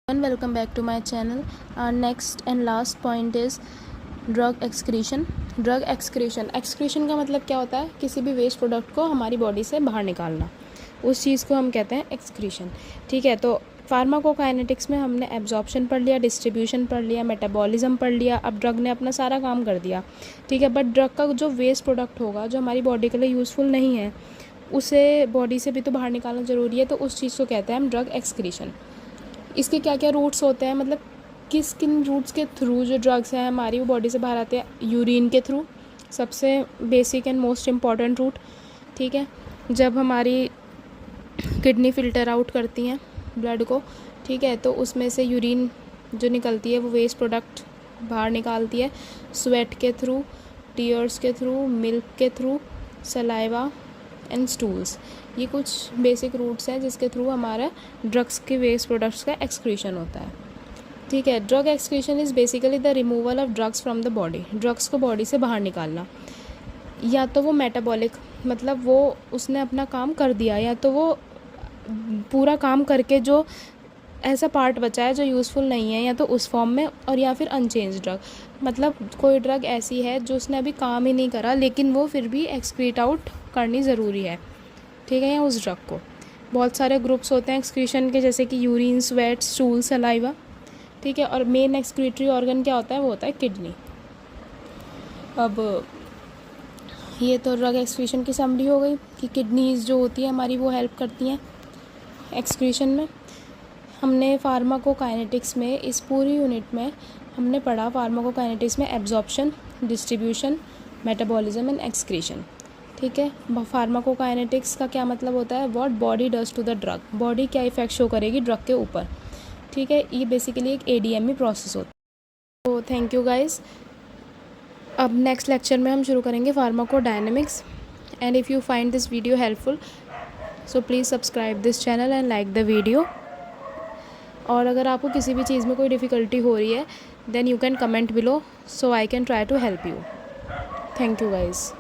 And welcome back to my channel. Our next and last point is drug excretion. Drug excretion का मतलब क्या होता है? किसी भी वेस्ट प्रोडक्ट को हमारी बॉडी से बाहर निकालना, उस चीज़ को हम कहते हैं एक्सक्रीशन. ठीक है, तो फार्माकोकाइनेटिक्स में हमने एब्जॉर्प्शन पढ़ लिया, डिस्ट्रीब्यूशन पढ़ लिया, मेटाबॉलिज्म पढ़ लिया. अब ड्रग ने अपना सारा काम कर दिया. ठीक है, बट ड्रग का जो वेस्ट प्रोडक्ट होगा, जो हमारी बॉडी के लिए यूज़फुल नहीं है, उसे बॉडी से भी तो बाहर निकालना ज़रूरी है. तो उस चीज़ को कहते हैं हम ड्रग एक्सक्रीशन. इसके क्या क्या रूट्स होते हैं, मतलब किन रूट्स के थ्रू जो ड्रग्स हैं हमारी वो बॉडी से बाहर आते हैं? यूरिन के थ्रू, सबसे basic and most important route. ठीक है, जब हमारी किडनी फ़िल्टर आउट करती हैं ब्लड को, ठीक है, तो उसमें से यूरिन जो निकलती है वो वेस्ट प्रोडक्ट बाहर निकालती है. स्वेट के थ्रू, टीयर्स के थ्रू, मिल्क के थ्रू, सलाइवा एंड स्टूल्स. ये कुछ बेसिक रूट्स हैं जिसके थ्रू हमारा ड्रग्स के वेस्ट प्रोडक्ट्स का एक्सक्रीशन होता है. ठीक है, drug excretion is basically the removal of drugs from the body. Drugs को बॉडी से बाहर निकालना, या तो वो मेटाबॉलिक, मतलब वो उसने अपना काम कर दिया, या तो वो पूरा काम करके जो ऐसा पार्ट बचा है जो यूज़फुल नहीं है, या तो उस फॉर्म में, और या फिर अनचेंज ड्रग, मतलब कोई ड्रग ऐसी है जो उसने अभी काम ही नहीं करा लेकिन वो फिर भी एक्सक्रीट आउट करनी ज़रूरी है. ठीक है, या उस ड्रग को. बहुत सारे ग्रुप्स होते हैं एक्सक्रीशन के, जैसे कि यूरिन, स्वेट, स्टूल, सलाइवा. ठीक है, और मेन एक्सक्रीटरी ऑर्गन क्या होता है? वो होता है किडनी. अब ये तो ड्रग एक्सक्रीशन की समरी हो गई कि किडनीज जो होती है हमारी वो हेल्प करती हैं एक्सक्रीशन में. हमने फार्माकोकाइनेटिक्स में इस पूरी यूनिट में हमने पढ़ा फार्माकोकाइनेटिक्स में absorption, distribution, metabolism and excretion. ठीक है, फार्माकोकाइनेटिक्स का क्या मतलब होता है? What body does to the drug, body क्या इफेक्ट शो करेगी ड्रग के ऊपर. ठीक है, ये बेसिकली एक ADME प्रोसेस होता है. तो थैंक यू गाइस. अब नेक्स्ट लेक्चर में हम शुरू करेंगे pharmacodynamics. And if you find this video helpful, so please subscribe this channel and like the video. और अगर आपको किसी भी चीज़ में कोई डिफ़िकल्टी हो रही है, then you can comment below, so I can try to help you. Thank you guys.